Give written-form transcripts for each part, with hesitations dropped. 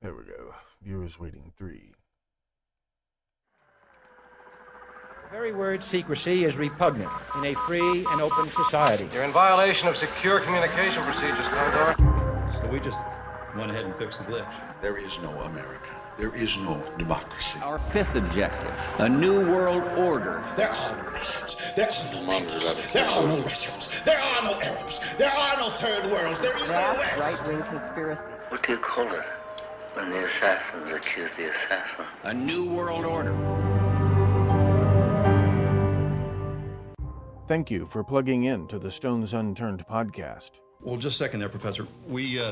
There we go. Viewers waiting 3. The very word secrecy is repugnant in a free and open society. You're in violation of secure communication procedures, Commodore. So we just went ahead and fixed the glitch. There is no America. There is no democracy. Our fifth objective, a new world order. There are no nations. There are no peoples. There are no Russians. There are no Arabs. There are no third worlds. There is no Vast West. right-wing conspiracy. What do you call it when the assassins accuse the assassin? A new world order. Thank you for plugging in to the Stones Unturned podcast. Well, just a second there, Professor. We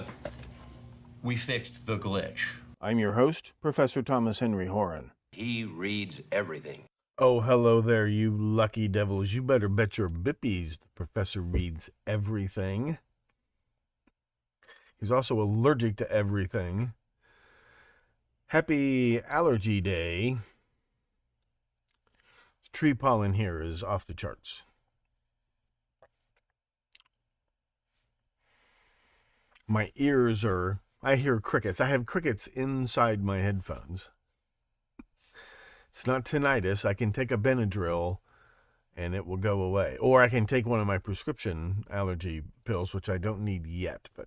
fixed the glitch. I'm your host, Professor Thomas Henry Horan. He reads everything. Oh, hello there, you lucky devils. You better bet your bippies the professor reads everything. He's also allergic to everything. Happy Allergy Day. Tree pollen here is off the charts. My ears are... I hear crickets. I have crickets inside my headphones. It's not tinnitus. I can take a Benadryl and it will go away. Or I can take one of my prescription allergy pills, which I don't need yet. But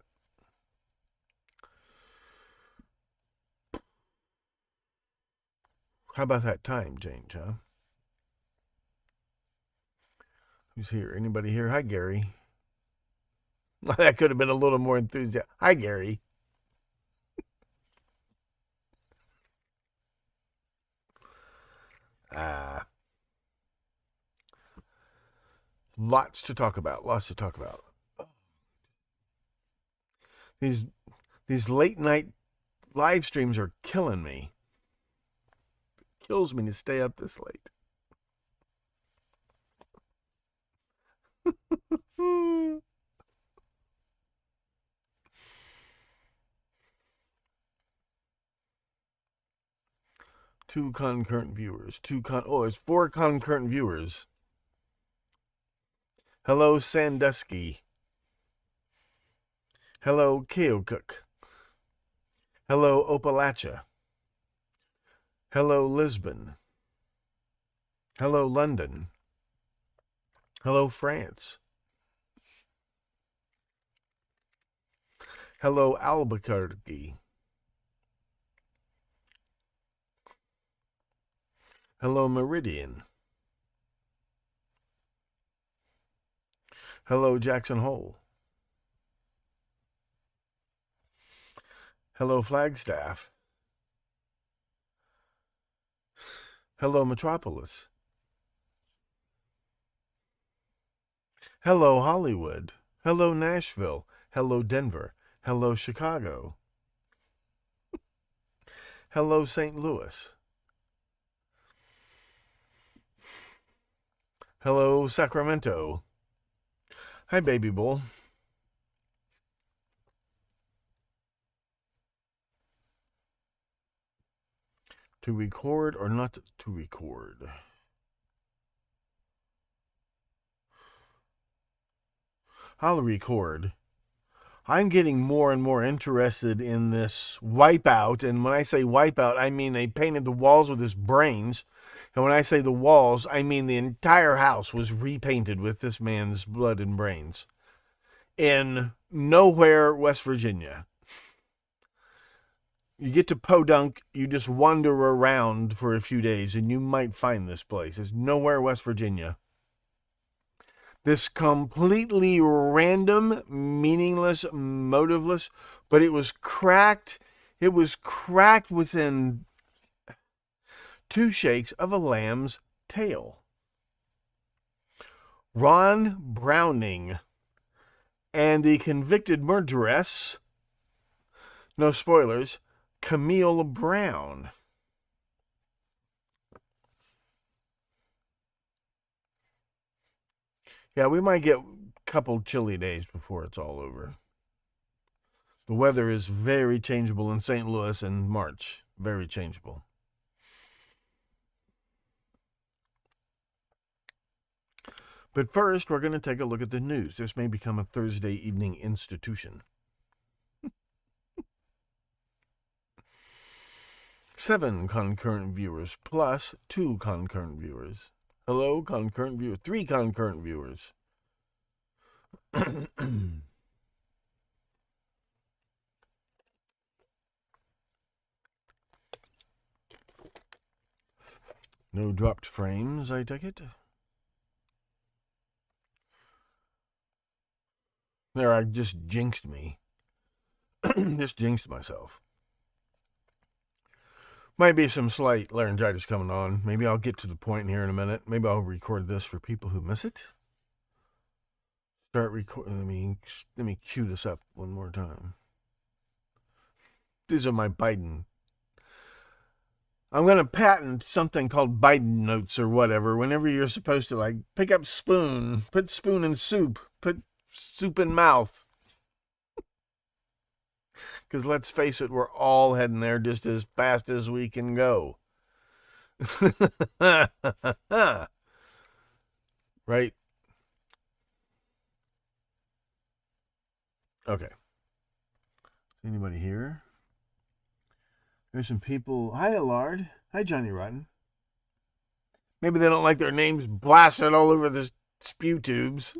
how about that time change, huh? Who's here? Anybody here? Hi, Gary. That could have been a little more enthusiastic. Hi, Gary. Lots to talk about. These late night live streams are killing me. It kills me to stay up this late. Two concurrent viewers. It's 4 concurrent viewers. Hello, Sandusky. Hello, Keokuk. Hello, Opalacha. Hello, Lisbon. Hello, London. Hello, France. Hello, Albuquerque. Hello, Meridian. Hello, Jackson Hole. Hello, Flagstaff. Hello, Metropolis. Hello, Hollywood. Hello, Nashville. Hello, Denver. Hello, Chicago. Hello, St. Louis. Hello, Sacramento. Hi, Baby Bull. To record or not to record? I'll record. I'm getting more and more interested in this Wipeout, and when I say Wipeout, I mean they painted the walls with his brains. And when I say the walls, I mean the entire house was repainted with this man's blood and brains. In nowhere, West Virginia. You get to Podunk, you just wander around for a few days, and you might find this place. It's nowhere, West Virginia. This completely random, meaningless, motiveless, but it was cracked. It was cracked within 2 shakes of a lamb's tail. Ron Browning and the convicted murderess, no spoilers, Camille Brown. Yeah, we might get a couple chilly days before it's all over. The weather is very changeable in St. Louis in March. Very changeable. But first, we're going to take a look at the news. This may become a Thursday evening institution. 7 concurrent viewers plus 2 concurrent viewers. Hello, concurrent viewer. 3 concurrent viewers. No dropped frames, I take it. There, I just jinxed me. Just jinxed myself. Might be some slight laryngitis coming on. Maybe I'll get to the point here in a minute. Maybe I'll record this for people who miss it. Start recording. Let me cue this up one more time. These are my Biden. I'm going to patent something called Biden notes or whatever. Whenever you're supposed to, like, pick up spoon, put spoon in soup, put soup in mouth. Because let's face it, we're all heading there just as fast as we can go. Right? Okay. Anybody here? There's some people. Hi, Allard. Hi, Johnny Rotten. Maybe they don't like their names blasted all over the spew tubes.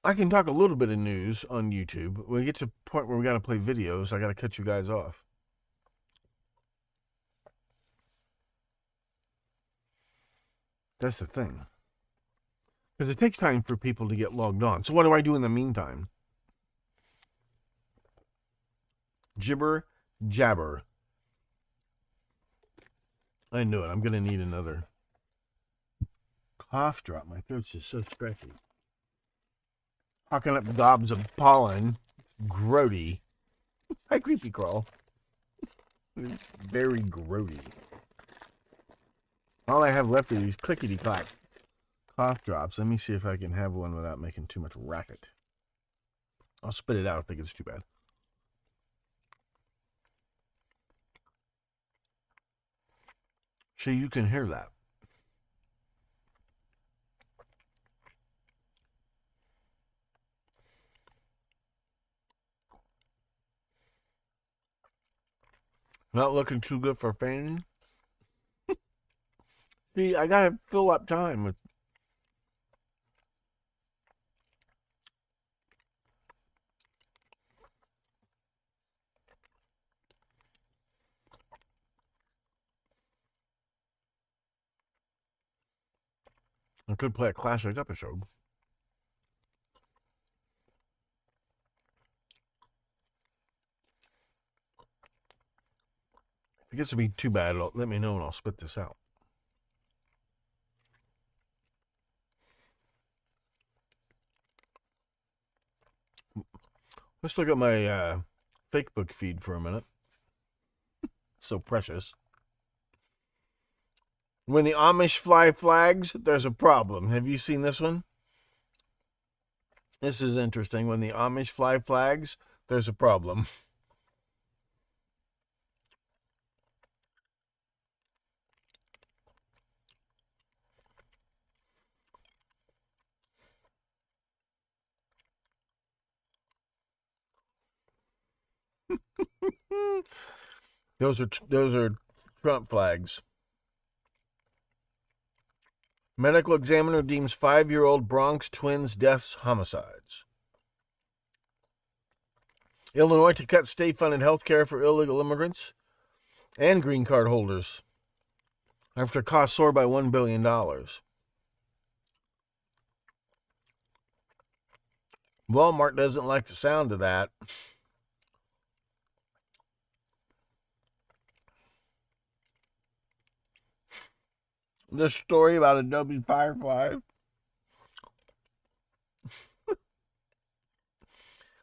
I can talk a little bit of news on YouTube. When we get to the point where we got to play videos, I got to cut you guys off. That's the thing. Because it takes time for people to get logged on. So what do I do in the meantime? Jibber jabber. I knew it. I'm going to need another cough drop. My throat's just so scratchy. Hawking up gobs of pollen. Grody. Hi, Creepy Crawl. Very grody. All I have left are these clickety-clack cough drops. Let me see if I can have one without making too much racket. I'll spit it out if it gets too bad. So you can hear that. Not looking too good for fanning. See, I gotta fill up time with. I could play a classic episode. If it gets to be too bad, let me know and I'll spit this out. Let's look at my Facebook feed for a minute. So precious. When the Amish fly flags, there's a problem. Have you seen this one? This is interesting. When the Amish fly flags, there's a problem. Those are Trump flags. Medical examiner deems 5-year-old Bronx twins' deaths homicides. Illinois to cut state-funded health care for illegal immigrants and green card holders after costs soar by $1 billion. Walmart doesn't like the sound of that. This story about Adobe Firefly.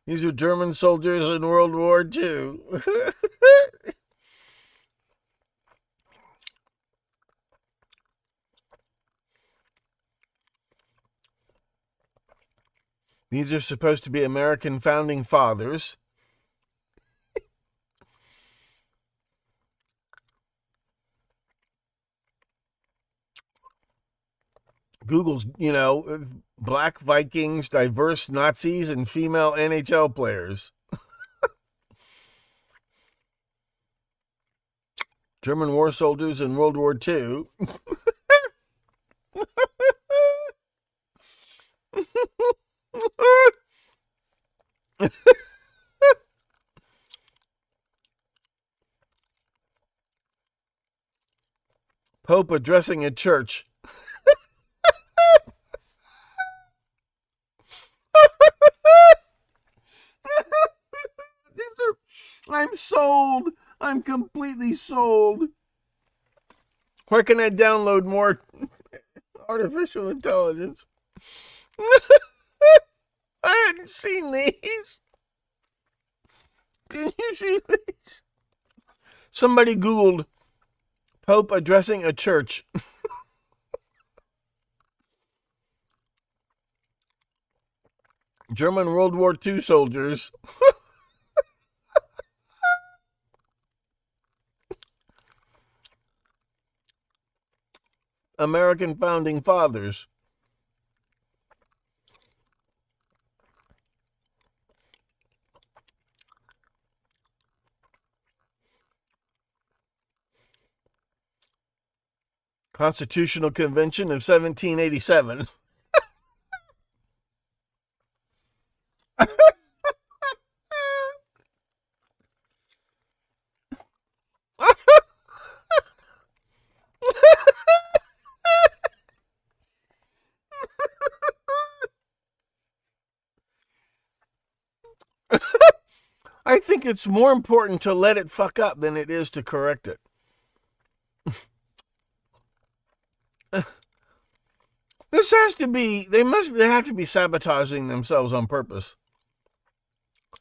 These are German soldiers in World War II. These are supposed to be American founding fathers. Google's, black Vikings, diverse Nazis, and female NHL players. German war soldiers in World War II. Pope addressing a church. I'm sold. I'm completely sold. Where can I download more artificial intelligence? I hadn't seen these. Can you see these? Somebody Googled Pope addressing a church. German World War II soldiers. American founding fathers. Constitutional Convention of 1787. I think it's more important to let it fuck up than it is to correct it. This has to be, they have to be sabotaging themselves on purpose.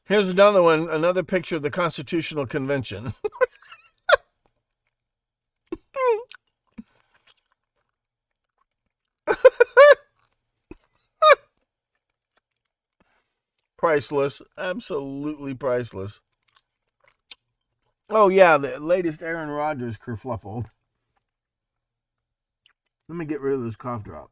Here's another one, another picture of the Constitutional Convention. Priceless. Absolutely priceless. Oh, yeah, the latest Aaron Rodgers kerfluffle. Let me get rid of this cough drop.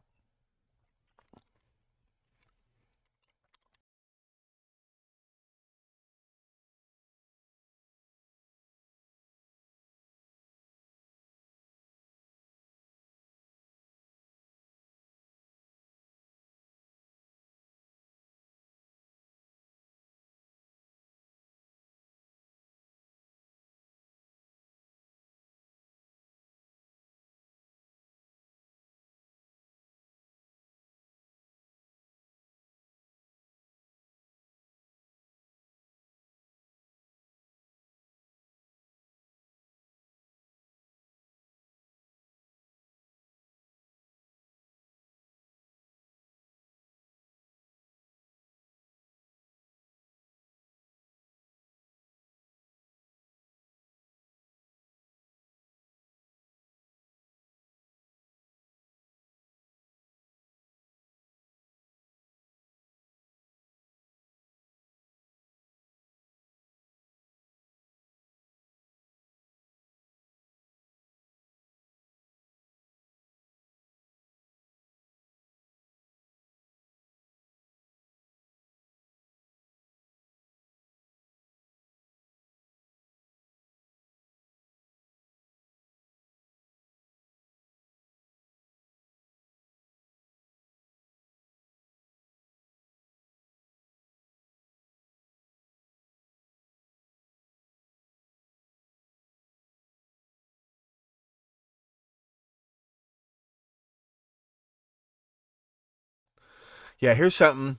Yeah, here's something.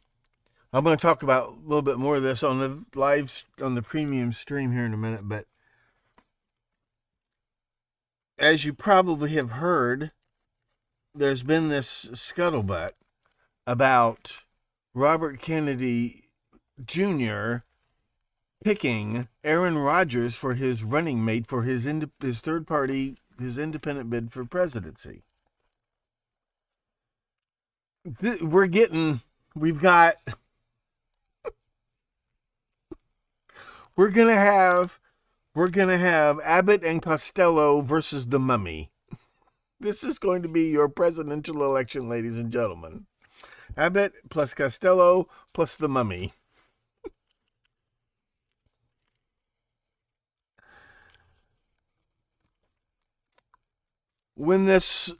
I'm going to talk about a little bit more of this on the premium stream here in a minute, but as you probably have heard, there's been this scuttlebutt about Robert Kennedy Jr. picking Aaron Rodgers for his running mate for his his independent bid for presidency. We're gonna have Abbott and Costello versus the Mummy. This is going to be your presidential election, ladies and gentlemen. Abbott plus Costello plus the mummy. When this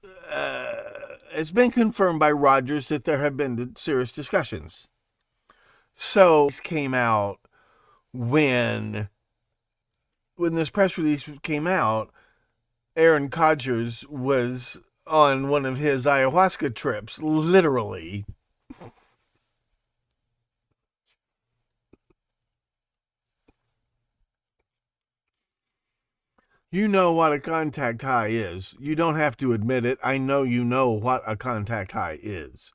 it's been confirmed by Rogers that there have been serious discussions. So this came out when this press release came out, Aaron Rodgers was on one of his ayahuasca trips, literally. You know what a contact high is. You don't have to admit it. I know you know what a contact high is.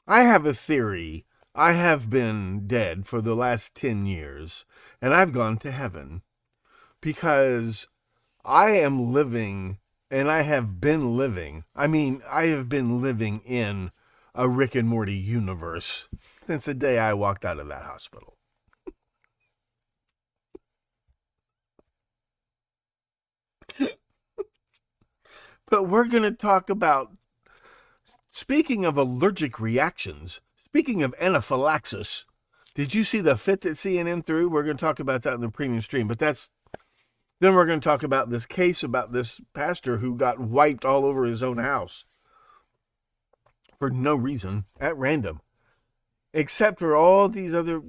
I have a theory. I have been dead for the last 10 years, and I've gone to heaven because I am living, and I have been living. I have been living in a Rick and Morty universe since the day I walked out of that hospital. But we're going to talk about, speaking of allergic reactions, speaking of anaphylaxis, did you see the fit that CNN threw? We're going to talk about that in the premium stream. But then we're going to talk about this case about this pastor who got wiped all over his own house for no reason, at random, except for all these other,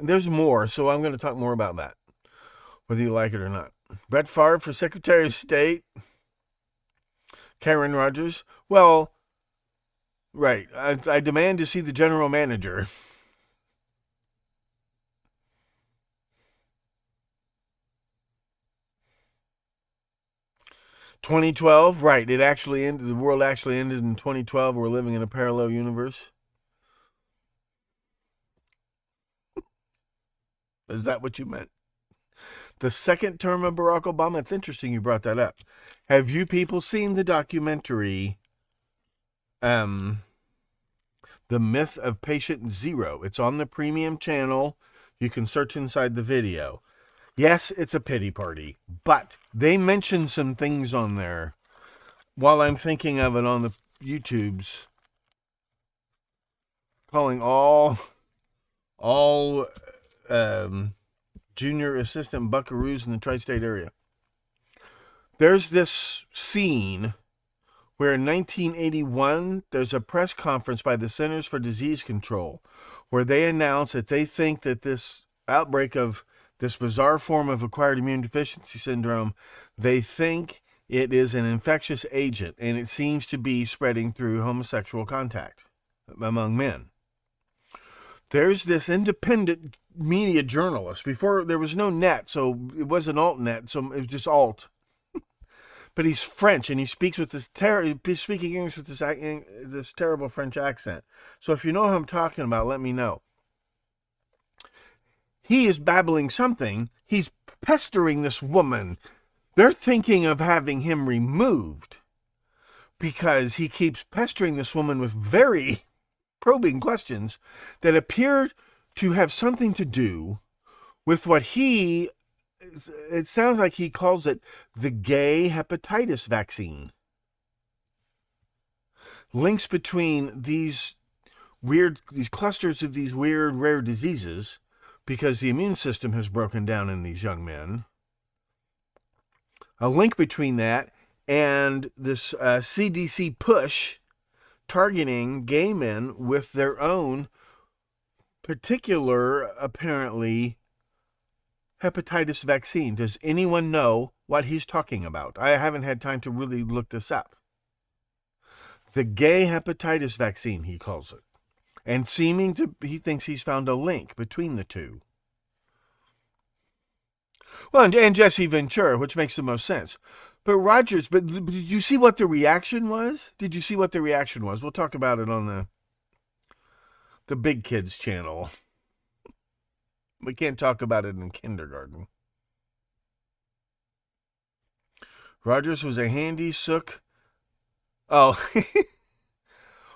there's more. So I'm going to talk more about that, whether you like it or not. Brett Favre for Secretary of State. Karen Rogers. Well, right. I demand to see the general manager. (2012) right. It actually ended. The world actually ended in 2012. We're living in a parallel universe. Is that what you meant? The second term of Barack Obama. It's interesting you brought that up. Have you people seen the documentary, The Myth of Patient Zero? It's on the premium channel. You can search inside the video. Yes, it's a pity party, but they mention some things on there while I'm thinking of it on the YouTubes, calling all junior assistant buckaroos in the tri-state area. There's this scene where in 1981, there's a press conference by the Centers for Disease Control where they announce that they think that this outbreak of this bizarre form of acquired immune deficiency syndrome, they think it is an infectious agent, and it seems to be spreading through homosexual contact among men. There's this independent media journalist. Before, there was no net, so it wasn't alt-net, so it was just alt. But he's French, and he speaks with this speaking English with this terrible French accent. So if you know who I'm talking about, let me know. He is babbling something. He's pestering this woman. They're thinking of having him removed because he keeps pestering this woman with very probing questions that appear to have something to do with what it sounds like he calls it the gay hepatitis vaccine. Links between these clusters of these weird rare diseases, because the immune system has broken down in these young men. A link between that and this CDC push targeting gay men with their own particular, apparently, hepatitis vaccine. Does anyone know what he's talking about? I haven't had time to really look this up. The gay hepatitis vaccine, he calls it. And he thinks he's found a link between the two. Well, and Jesse Ventura, which makes the most sense. But Rogers, did you see what the reaction was? We'll talk about it on the Big Kids channel. We can't talk about it in kindergarten. Rogers was a handy sook. Oh,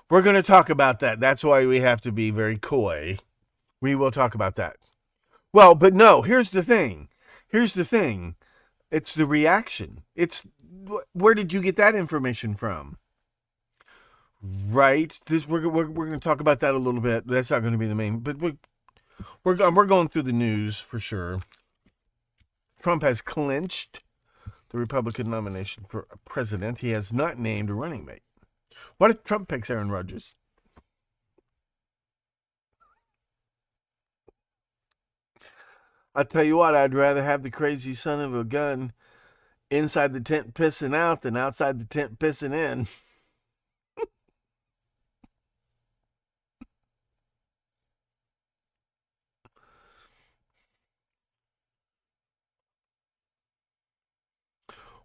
we're going to talk about that. That's why we have to be very coy. We will talk about that. Well, but no, here's the thing. It's the reaction. where did you get that information from? Right. We're going to talk about that a little bit. That's not going to be the main, but we're going through the news for sure. Trump has clinched the Republican nomination for president. He has not named a running mate. What if Trump picks Aaron Rodgers? I'll tell you what, I'd rather have the crazy son of a gun inside the tent pissing out than outside the tent pissing in.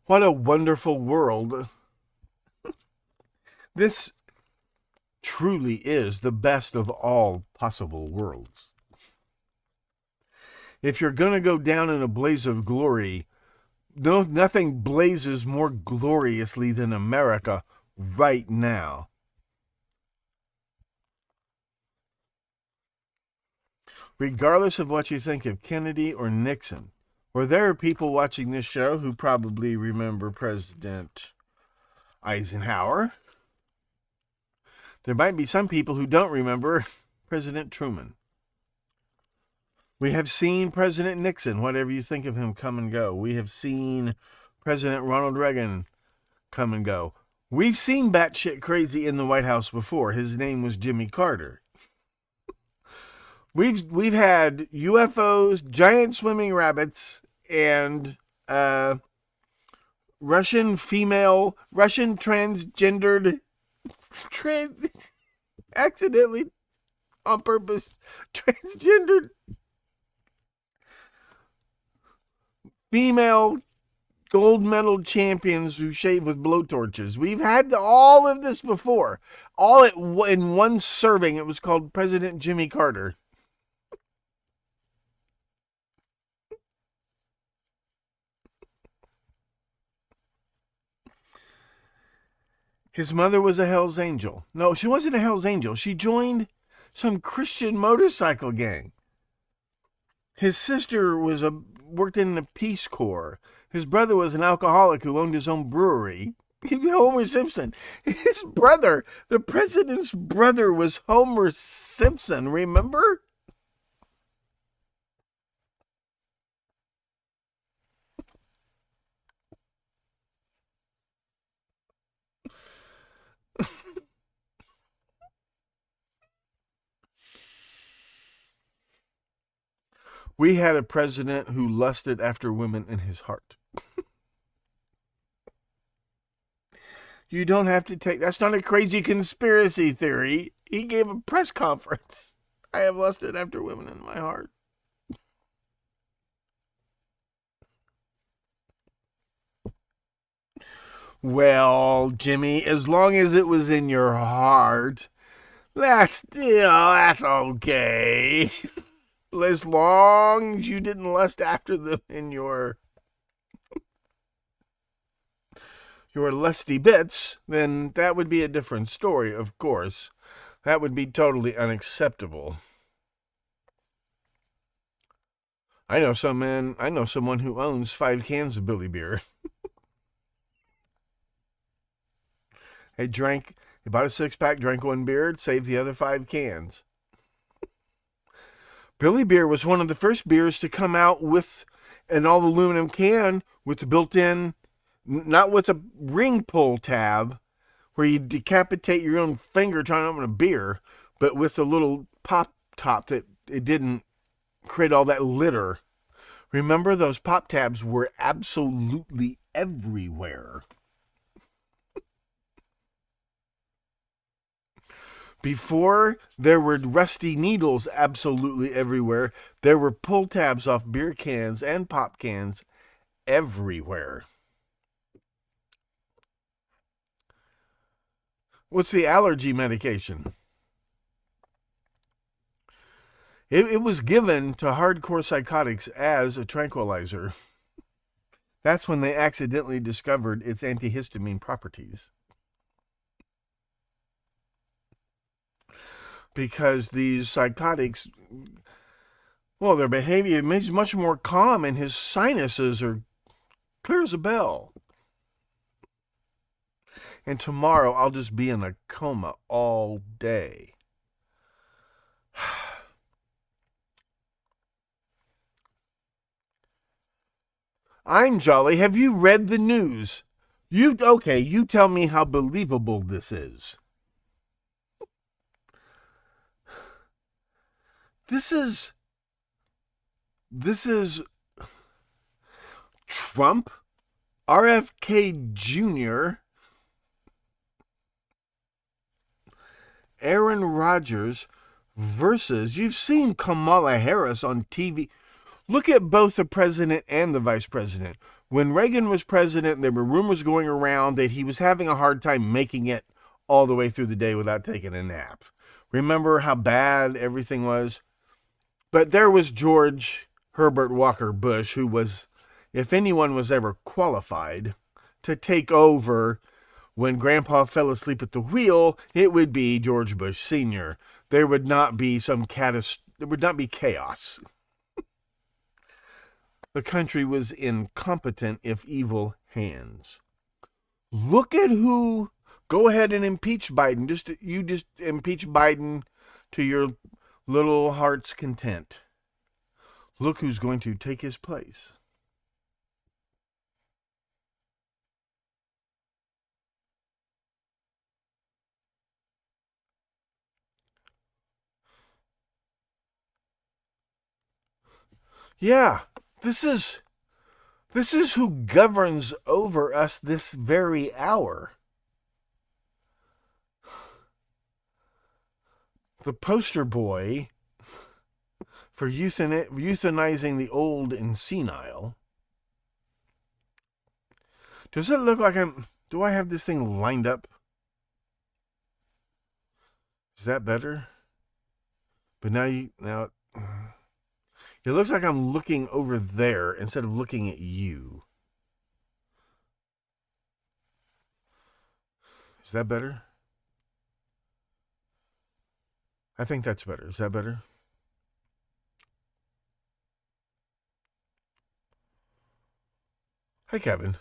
What a wonderful world. This truly is the best of all possible worlds. If you're going to go down in a blaze of glory, nothing blazes more gloriously than America right now. Regardless of what you think of Kennedy or Nixon, or there are people watching this show who probably remember President Eisenhower. There might be some people who don't remember President Truman. We have seen President Nixon, whatever you think of him, come and go. We have seen President Ronald Reagan come and go. We've seen batshit crazy in the White House before. His name was Jimmy Carter. We've had UFOs, giant swimming rabbits, and Russian transgendered, accidentally, on purpose, transgendered female gold medal champions who shave with blowtorches. We've had all of this before. All in one serving. It was called President Jimmy Carter. His mother was a Hell's Angel. No, she wasn't a Hell's Angel. She joined some Christian motorcycle gang. His sister worked in the Peace Corps. His brother was an alcoholic who owned his own brewery. Homer Simpson. His brother, the president's brother, was Homer Simpson, remember? We had a president who lusted after women in his heart. You don't have to take... That's not a crazy conspiracy theory. He gave a press conference. I have lusted after women in my heart. Well, Jimmy, as long as it was in your heart, that's okay. As long as you didn't lust after them in your lusty bits, then that would be a different story, of course. That would be totally unacceptable. I know someone who owns 5 cans of Billy Beer. He bought a 6-pack, drank 1 beer, saved the other 5 cans. Billy Beer was one of the first beers to come out with an all aluminum can with the built-in, not with a ring pull tab where you decapitate your own finger trying to open a beer, but with a little pop top that it didn't create all that litter. Remember, those pop tabs were absolutely everywhere. Before there were rusty needles absolutely everywhere, there were pull tabs off beer cans and pop cans everywhere. What's the allergy medication? It was given to hardcore psychotics as a tranquilizer. That's when they accidentally discovered its antihistamine properties. Because these psychotics, well, their behavior is much more calm and his sinuses are clear as a bell. And tomorrow I'll just be in a coma all day. I'm jolly. Have you read the news? You tell me how believable this is. This is Trump, RFK Jr., Aaron Rodgers versus, you've seen Kamala Harris on TV. Look at both the president and the vice president. When Reagan was president, there were rumors going around that he was having a hard time making it all the way through the day without taking a nap. Remember how bad everything was? But there was George Herbert Walker Bush, who was, if anyone was ever qualified to take over when Grandpa fell asleep at the wheel, it would be George Bush Sr. There would not be chaos. The country was in competent, if evil, hands. Look at who. Go ahead and impeach Biden. Just impeach Biden to your little heart's content. Look who's going to take his place. Yeah, this is who governs over us this very hour. The poster boy for euthanizing the old and senile. Does it look like do I have this thing lined up? Is that better? But now it looks like I'm looking over there instead of looking at you. Is that better? I think that's better. Is that better? Hi, Kevin.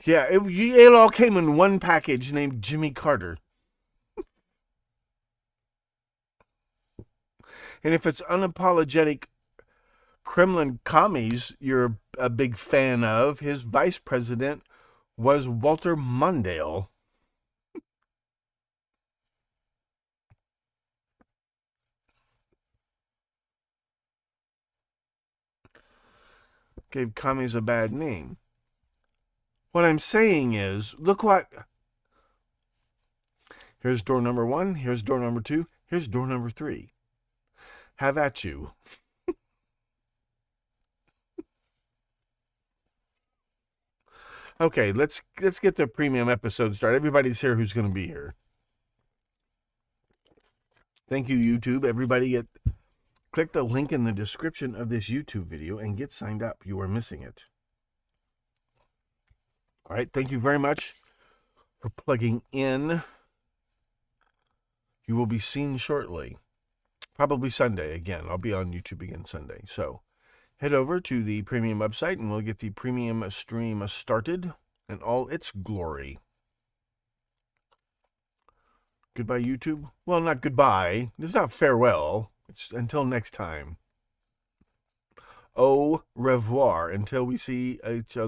Yeah, it all came in one package named Jimmy Carter. And if it's unapologetic Kremlin commies you're a big fan of, his vice president was Walter Mondale. Gave commies a bad name. What I'm saying is, look what... Here's door number 1, here's door number 2, here's door number 3. Have at you. Okay, let's get the premium episode started. Everybody's here who's going to be here. Thank you, YouTube. Everybody click the link in the description of this YouTube video and get signed up. You are missing it. All right, thank you very much for plugging in. You will be seen shortly. Probably Sunday again. I'll be on YouTube again Sunday. So head over to the premium website and we'll get the premium stream started in all its glory. Goodbye, YouTube. Well, not goodbye. It's not farewell. It's until next time. Au revoir. Until we see each other.